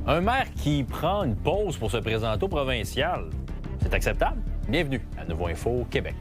Un maire qui prend une pause pour se présenter au provincial, c'est acceptable? Bienvenue à Nouveau Info Québec.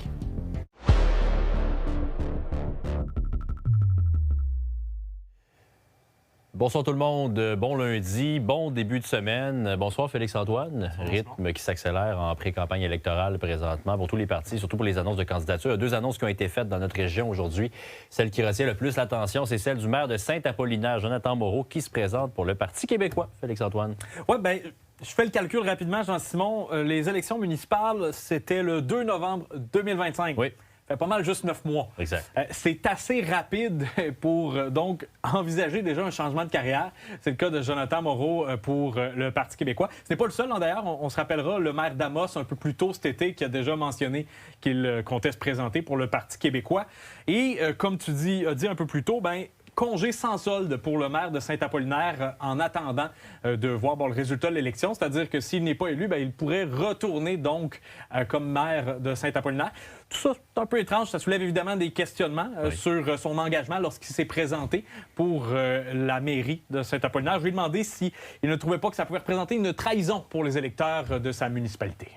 Bonsoir tout le monde, bon lundi, bon début de semaine. Bonsoir Félix-Antoine. Rythme qui s'accélère en pré-campagne électorale présentement pour tous les partis, surtout pour les annonces de candidature. Il y a 2 annonces qui ont été faites dans notre région aujourd'hui. Celle qui retient le plus l'attention, c'est celle du maire de Saint-Apollinaire, Jonathan Moreau, qui se présente pour le Parti québécois. Félix-Antoine. Oui, bien, je fais le calcul rapidement, Jean-Simon. Les élections municipales, c'était le 2 novembre 2025. Oui. Fait pas mal juste 9 mois. Exact. C'est assez rapide pour donc envisager déjà un changement de carrière. C'est le cas de Jonathan Moreau pour le Parti québécois. Ce n'est pas le seul, d'ailleurs. On se rappellera le maire d'Amos un peu plus tôt cet été qui a déjà mentionné qu'il comptait se présenter pour le Parti québécois. Et comme tu as dit un peu plus tôt, ben congé sans solde pour le maire de Saint-Apollinaire en attendant de voir le résultat de l'élection. C'est-à-dire que s'il n'est pas élu, bien, il pourrait retourner donc comme maire de Saint-Apollinaire. Tout ça, c'est un peu étrange. Ça soulève évidemment des questionnements sur son engagement lorsqu'il s'est présenté pour la mairie de Saint-Apollinaire. Je lui ai demandé s'il ne trouvait pas que ça pouvait représenter une trahison pour les électeurs de sa municipalité.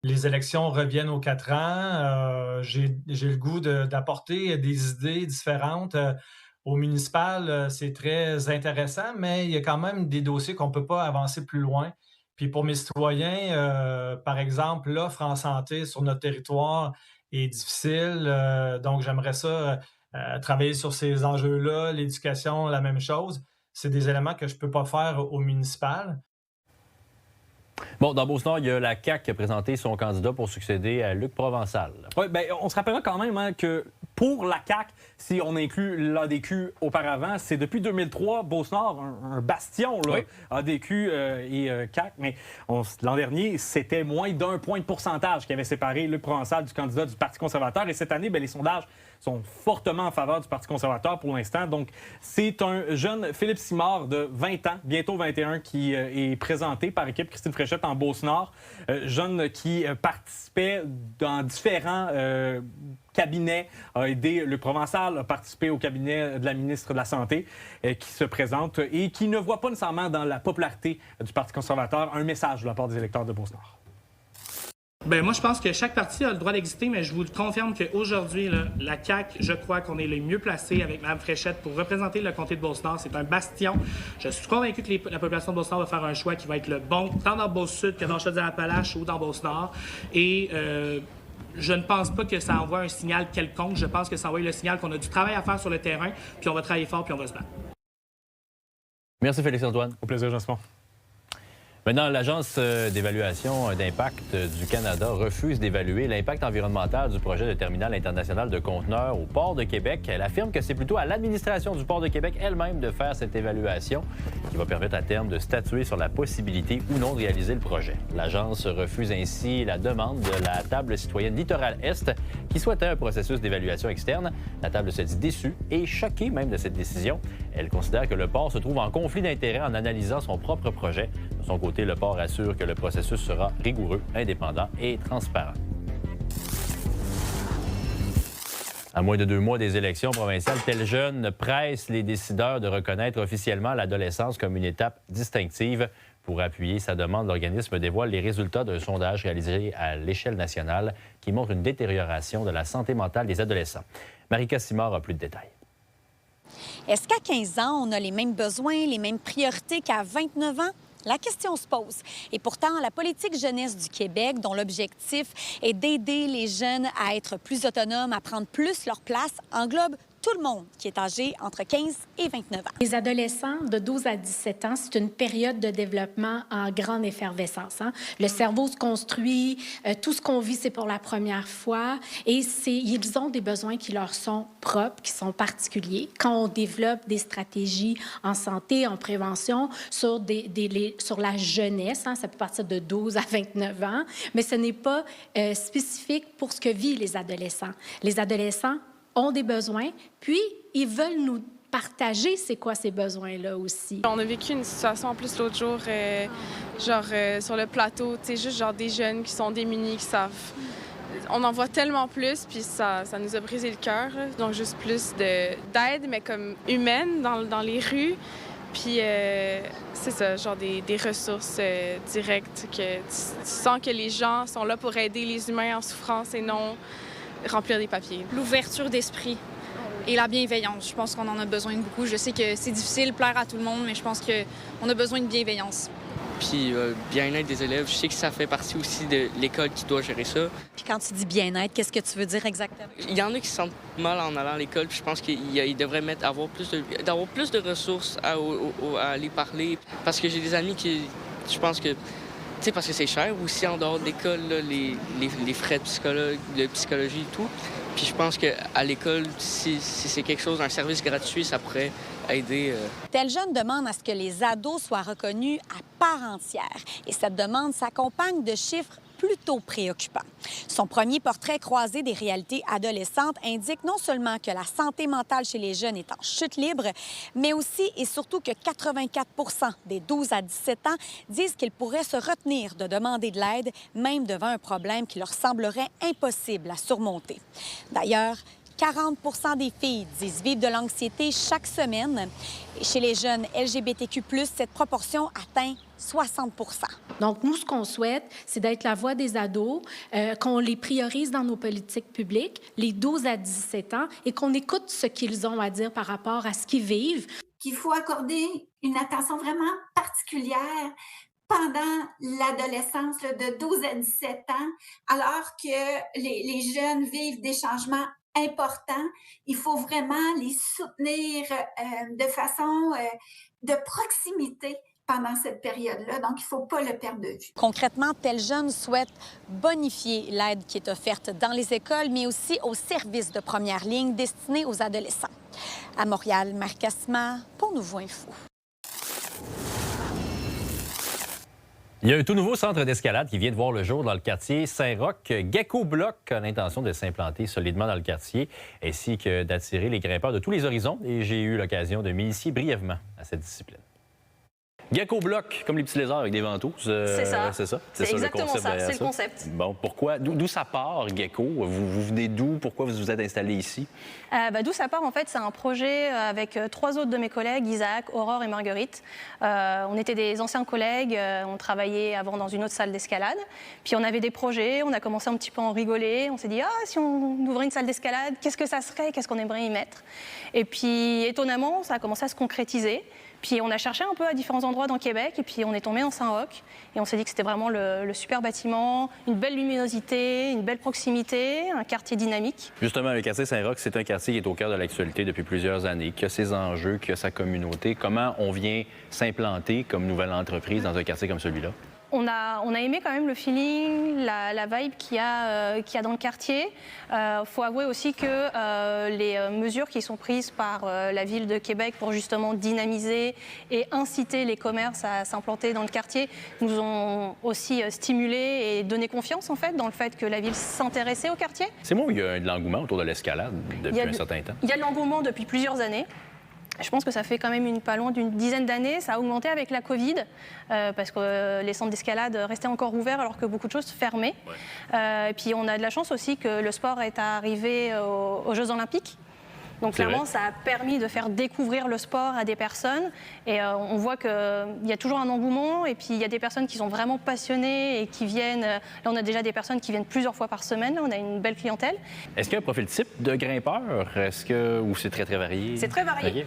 Les élections reviennent aux 4 ans. J'ai le goût d'apporter des idées différentes. Au municipal, c'est très intéressant, mais il y a quand même des dossiers qu'on ne peut pas avancer plus loin. Puis pour mes citoyens, par exemple, l'offre en santé sur notre territoire est difficile. Donc, j'aimerais ça travailler sur ces enjeux-là. L'éducation, la même chose. C'est des éléments que je ne peux pas faire au municipal. Bon, dans Beauce-Nord, il y a la CAQ qui a présenté son candidat pour succéder à Luc Provençal. Oui, bien, on se rappellera quand même que pour la CAQ, si on inclut l'ADQ auparavant, c'est depuis 2003, Beauce-Nord, un bastion, là, oui. ADQ et CAQ. Mais l'an dernier, c'était moins d'1 point de pourcentage qui avait séparé Luc Provençal du candidat du Parti conservateur. Et cette année, bien, les sondages sont fortement en faveur du Parti conservateur pour l'instant. Donc, c'est un jeune Philippe Simard de 20 ans, bientôt 21, qui est présenté par équipe Christine Fréchette en Beauce-Nord. Jeune qui participait dans différents cabinets, a aidé Luc Provençal, a participé au cabinet de la ministre de la Santé, qui se présente et qui ne voit pas nécessairement dans la popularité du Parti conservateur un message de la part des électeurs de Beauce-Nord. Bien, moi, je pense que chaque parti a le droit d'exister, mais je vous confirme qu'aujourd'hui, la CAQ, je crois qu'on est les mieux placés avec Mme Fréchette pour représenter le comté de Beauce-Nord. C'est un bastion. Je suis convaincu que la population de Beauce-Nord va faire un choix qui va être le bon, tant dans Beauce-Sud que dans Chaudière-Appalaches ou dans Beauce-Nord. Et je ne pense pas que ça envoie un signal quelconque. Je pense que ça envoie le signal qu'on a du travail à faire sur le terrain, puis on va travailler fort, puis on va se battre. Merci Félix-Antoine. Au plaisir, Jean-Simon. Maintenant, l'Agence d'évaluation d'impact du Canada refuse d'évaluer l'impact environnemental du projet de terminal international de conteneurs au Port de Québec. Elle affirme que c'est plutôt à l'administration du Port de Québec elle-même de faire cette évaluation qui va permettre à terme de statuer sur la possibilité ou non de réaliser le projet. L'Agence refuse ainsi la demande de la Table citoyenne Littoral-Est qui souhaitait un processus d'évaluation externe. La Table se dit déçue et choquée même de cette décision. Elle considère que le port se trouve en conflit d'intérêts en analysant son propre projet. De son côté, le port assure que le processus sera rigoureux, indépendant et transparent. À moins de 2 mois des élections provinciales, Tel Jeune presse les décideurs de reconnaître officiellement l'adolescence comme une étape distinctive. Pour appuyer sa demande, l'organisme dévoile les résultats d'un sondage réalisé à l'échelle nationale qui montre une détérioration de la santé mentale des adolescents. Marika Simard a plus de détails. Est-ce qu'à 15 ans, on a les mêmes besoins, les mêmes priorités qu'à 29 ans? La question se pose. Et pourtant, la politique jeunesse du Québec, dont l'objectif est d'aider les jeunes à être plus autonomes, à prendre plus leur place, englobe tout le monde qui est âgé entre 15 et 29 ans. Les adolescents de 12 à 17 ans, c'est une période de développement en grande effervescence. Le cerveau se construit, tout ce qu'on vit, c'est pour la première fois. Et ils ont des besoins qui leur sont propres, qui sont particuliers. Quand on développe des stratégies en santé, en prévention, sur la jeunesse, ça peut partir de 12 à 29 ans, mais ce n'est pas spécifique pour ce que vivent les adolescents. Les adolescents ont des besoins, puis ils veulent nous partager c'est quoi ces besoins-là aussi. On a vécu une situation en plus l'autre jour, sur le plateau, juste des jeunes qui sont démunis, qui savent. On en voit tellement plus, puis ça nous a brisé le cœur. Donc juste plus d'aide, mais comme humaine dans les rues. Puis c'est ça, genre des ressources directes, que tu sens que les gens sont là pour aider les humains en souffrance et non remplir des papiers. L'ouverture d'esprit et la bienveillance, je pense qu'on en a besoin de beaucoup. Je sais que c'est difficile de plaire à tout le monde, mais je pense qu'on a besoin de bienveillance. Puis bien-être des élèves, je sais que ça fait partie aussi de l'école qui doit gérer ça. Puis quand tu dis bien-être, qu'est-ce que tu veux dire exactement? Il y en a qui se sentent mal en allant à l'école, puis je pense qu'ils devraient avoir plus de ressources à aller parler. Parce que j'ai des amis qui, je pense que, tu sais, parce que c'est cher aussi en dehors de l'école, là, les frais de psychologie et tout. Puis je pense qu'à l'école, si c'est quelque chose, un service gratuit, ça pourrait aider. Tel Jeune demande à ce que les ados soient reconnus à part entière. Et cette demande s'accompagne de chiffres plutôt préoccupants. Son premier portrait croisé des réalités adolescentes indique non seulement que la santé mentale chez les jeunes est en chute libre, mais aussi et surtout que 84 des 12 à 17 ans disent qu'ils pourraient se retenir de demander de l'aide, même devant un problème qui leur semblerait impossible à surmonter. D'ailleurs, 40 des filles disent vivre de l'anxiété chaque semaine. Et chez les jeunes LGBTQ+, cette proportion atteint 60 %. Donc, nous, ce qu'on souhaite, c'est d'être la voix des ados, qu'on les priorise dans nos politiques publiques, les 12 à 17 ans, et qu'on écoute ce qu'ils ont à dire par rapport à ce qu'ils vivent. Qu'il faut accorder une attention vraiment particulière pendant l'adolescence de 12 à 17 ans, alors que les jeunes vivent des changements importants. Il faut vraiment les soutenir de façon de proximité pendant cette période-là. Donc, il ne faut pas le perdre de vue. Concrètement, Tel Jeune souhaite bonifier l'aide qui est offerte dans les écoles, mais aussi aux services de première ligne destinés aux adolescents. À Montréal, Marc Casma pour Nouveau Info. Il y a un tout nouveau centre d'escalade qui vient de voir le jour dans le quartier Saint-Roch. Gecko Block a l'intention de s'implanter solidement dans le quartier ainsi que d'attirer les grimpeurs de tous les horizons. Et j'ai eu l'occasion de m'initier brièvement à cette discipline. Gecko Block, comme les petits lézards avec des ventouses. C'est ça. C'est ça? C'est exactement le ça. C'est le concept. Bon, pourquoi? D'où ça part, Gecko? Vous venez d'où? Pourquoi vous vous êtes installé ici? D'où ça part, en fait, c'est un projet avec 3 autres de mes collègues, Isaac, Aurore et Marguerite. On était des anciens collègues, on travaillait avant dans une autre salle d'escalade. Puis on avait des projets, on a commencé un petit peu à en rigoler. On s'est dit, si on ouvrait une salle d'escalade, qu'est-ce que ça serait? Qu'est-ce qu'on aimerait y mettre? Et puis, étonnamment, ça a commencé à se concrétiser. Puis on a cherché un peu à différents endroits dans Québec et puis on est tombé dans Saint-Roch et on s'est dit que c'était vraiment le super bâtiment, une belle luminosité, une belle proximité, un quartier dynamique. Justement, le quartier Saint-Roch, c'est un quartier qui est au cœur de l'actualité depuis plusieurs années, qui a ses enjeux, qui a sa communauté. Comment on vient s'implanter comme nouvelle entreprise dans un quartier comme celui-là? On a aimé quand même le feeling, la vibe qu'il y a dans le quartier. Faut avouer aussi que les mesures qui sont prises par la Ville de Québec pour justement dynamiser et inciter les commerces à s'implanter dans le quartier nous ont aussi stimulé et donné confiance en fait dans le fait que la Ville s'intéressait au quartier. C'est moi où il y a de l'engouement autour de l'escalade depuis un certain temps? Il y a de l'engouement depuis plusieurs années. Je pense que ça fait quand même pas loin d'une dizaine d'années. Ça a augmenté avec la Covid parce que les centres d'escalade restaient encore ouverts alors que beaucoup de choses fermaient. Et puis on a de la chance aussi que le sport est arrivé aux Jeux Olympiques. Donc clairement, ça a permis de faire découvrir le sport à des personnes. Et on voit qu'il y a toujours un engouement. Et puis il y a des personnes qui sont vraiment passionnées et qui viennent. Là, on a déjà des personnes qui viennent plusieurs fois par semaine. Là, on a une belle clientèle. Est-ce qu'il y a un profil type de grimpeur? Ou c'est très, très varié? C'est très varié. Okay.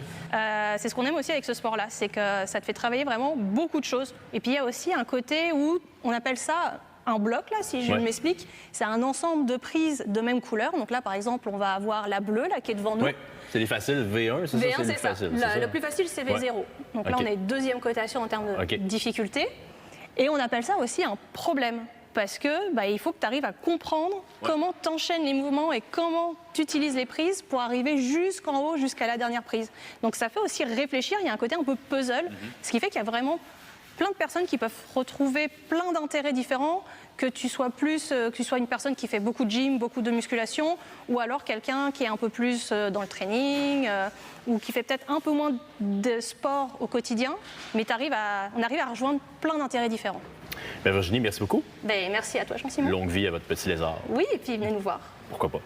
C'est ce qu'on aime aussi avec ce sport-là. C'est que ça te fait travailler vraiment beaucoup de choses. Et puis il y a aussi un côté où on appelle ça un bloc, là, si je m'explique. C'est un ensemble de prises de même couleur. Donc là, par exemple, on va avoir la bleue, là, qui est devant nous. Oui, c'est les faciles. V1, c'est V1, ça? c'est ça. Facile, le plus facile, c'est V0. Donc là, on est deuxième cotation en termes de difficulté. Et on appelle ça aussi un problème. Parce que il faut que tu arrives à comprendre comment tu enchaînes les mouvements et comment tu utilises les prises pour arriver jusqu'en haut, jusqu'à la dernière prise. Donc ça fait aussi réfléchir. Il y a un côté un peu puzzle, ce qui fait qu'il y a vraiment plein de personnes qui peuvent retrouver plein d'intérêts différents, que tu sois une personne qui fait beaucoup de gym, beaucoup de musculation, ou alors quelqu'un qui est un peu plus dans le training, ou qui fait peut-être un peu moins de sport au quotidien, mais on arrive à rejoindre plein d'intérêts différents. Virginie, merci beaucoup. Merci à toi, Jean-Simon. Longue vie à votre petit lézard. Oui, et puis venez nous voir. Pourquoi pas?